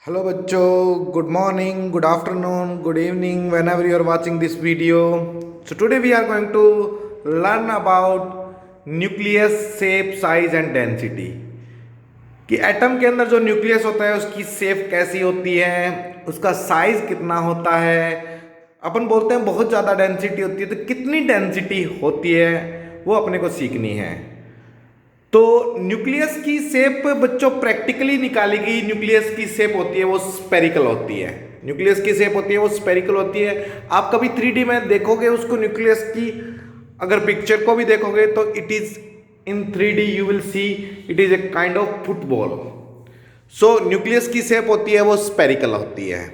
Hello bachcho, good morning, good afternoon, good evening, whenever you are watching this video. So today we are going to learn about nucleus shape, size and density. कि atom के अंदर जो nucleus होता है उसकी shape कैसी होती है, उसका साइज कितना होता है। अपन बोलते हैं बहुत ज़्यादा डेंसिटी होती है, तो कितनी डेंसिटी होती है वो अपने को सीखनी है। तो न्यूक्लियस की शेप बच्चों प्रैक्टिकली निकाली गई न्यूक्लियस की शेप होती है वो स्पेरिकल होती है। न्यूक्लियस की शेप होती है वो स्पेरिकल होती है। आप कभी 3D में देखोगे उसको न्यूक्लियस की, अगर पिक्चर को भी देखोगे तो it is in 3D you will see it is a kind of football. So nucleus की शेप होती है वो स्पेरिकल होती है।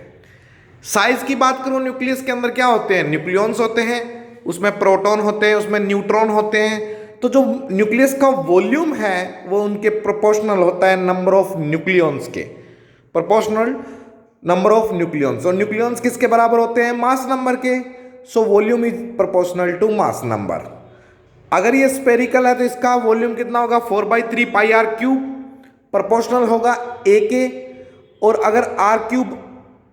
साइज की बात करूं, न्यूक्लियस के अंदर क्या होते हैं, न्यूक्लियॉन्स होते हैं, उसमें प्रोटॉन होते हैं, उसमें न्यूट्रॉन होते हैं। तो जो न्यूक्लियस का वॉल्यूम है वो उनके प्रोपोर्शनल होता है नंबर ऑफ न्यूक्लियॉन्स के, प्रोपोर्शनल नंबर ऑफ न्यूक्लियॉन्स। और न्यूक्लियॉन्स किसके बराबर होते हैं, मास नंबर के। So volume is proportional to mass number. अगर ये स्पेरिकल है तो इसका वॉल्यूम कितना होगा, 4/3 पाई आर क्यूब, प्रोपोर्शनल होगा ए के। और अगर आर क्यूब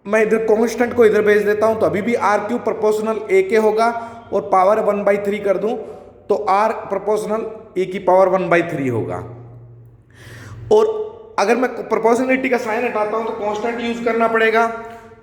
मैं इधर कॉन्स्टेंट को इधर भेज देता हूं तो अभी भी आर क्यूब प्रोपोर्शनल ए के होगा, और पावर 1/3 कर दूं तो आर प्रोपोर्शनल ए की पावर 1/3 होगा। और अगर मैं प्रोपोर्शनलिटी का साइन हटाता हूं तो कांस्टेंट यूज करना पड़ेगा।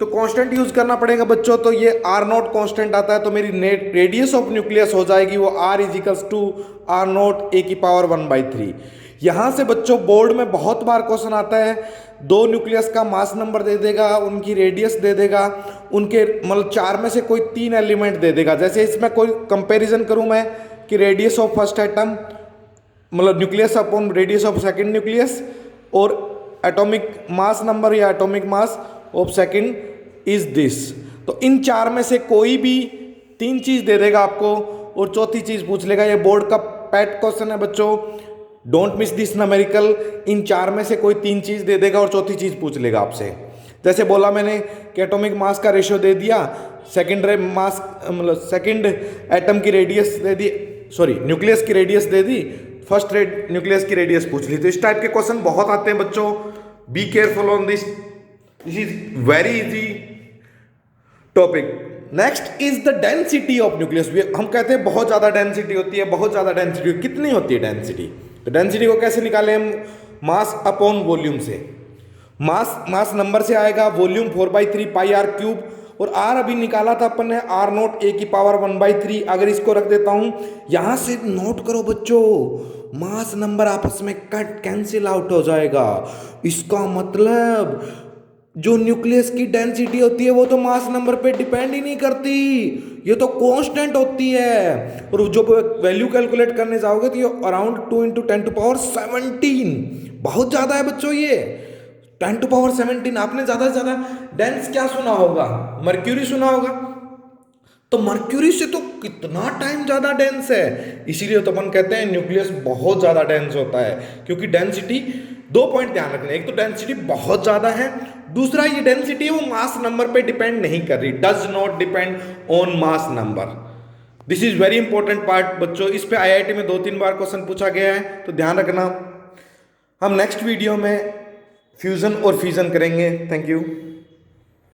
तो कांस्टेंट यूज करना पड़ेगा बच्चों, तो ये आर नॉट कांस्टेंट आता है, तो मेरी नेट रेडियस ऑफ न्यूक्लियस हो जाएगी वो R is equal to R naught A की पावर 1/3। यहां से बच्चों बोर्ड में बहुत बार क्वेश्चन आता है, दो न्यूक्लियस का मास नंबर दे देगा, उनकी रेडियस दे देगा, उनके मतलब चार में से कोई 3 एलिमेंट दे देगा। जैसे इसमें कोई कंपैरिजन करूं मैं कि रेडियस ऑफ फर्स्ट एटम मतलब nucleus upon radius of second nucleus, और एटॉमिक मास नंबर या atomic mass of second is this. तो इन चार में से कोई भी 3 चीज दे देगा आपको, और चौथी चीज पूछ लेगा। ये बोर्ड का पैट क्वेश्चन है बच्चों, डोंट मिस दिस न्यूमेरिकल। इन चार में से कोई 3 चीज दे देगा और चौथी चीज पूछ लेगा आपसे। जैसे बोला मैंने कि एटॉमिक मास का रेशियो दे दिया, सेकंड मास मतलब सेकंड एटम की रेडियस दे दी, सॉरी न्यूक्लियस की रेडियस दे दी, फर्स्ट न्यूक्लियस की रेडियस पूछ ली। तो इस टाइप के क्वेश्चन बहुत आते हैं बच्चों, be careful on this, this is very easy topic. Next is the density of nucleus. हम कहते हैं बहुत ज्यादा डेंसिटी होती है, बहुत ज्यादा डेंसिटी। कितनी होती है डेंसिटी, तो डेंसिटी को कैसे निकाले हम, मास अपॉन वॉल्यूम से। मास नंबर से आएगा, वॉल्यूम 4/3 पाई आर क्यूब, और आर अभी निकाला था अपन ने आर नॉट ए की पावर 1/3। अगर इसको रख देता हूं, यहां से नोट करो बच्चों, मास नंबर आपस में कट कैंसिल आउट हो जाएगा। इसका मतलब जो न्यूक्लियस की डेंसिटी होती है वो तो मास नंबर पे डिपेंड ही नहीं करती, ये तो कांस्टेंट होती है। और जो वैल्यू कैलकुलेट करने जाओगे तो ये अराउंड 2 × 10⁻17 बहुत ज्यादा है बच्चों। ये 10⁻17, आपने ज्यादा से ज्यादा डेंस क्या सुना होगा, मर्क्यूरी सुना होगा। तो मर्क्यूरी से तो कितना टाइम ज्यादा डेंस है, इसीलिए तो अपन कहते हैं न्यूक्लियस बहुत ज्यादा डेंस होता है। क्योंकि डेंसिटी, 2 पॉइंट ध्यान रखना, एक तो डेंसिटी बहुत ज्यादा है, दूसरा ये डेंसिटी वो मास नंबर पे डिपेंड नहीं कर रही, does not depend on mass number. This is very important part बच्चों, इस पे आईआईटी में 2-3 बार क्वेश्चन पूछा गया है, तो ध्यान रखना। हम नेक्स्ट वीडियो में फ्यूजन और फ्यूजन करेंगे। Thank you.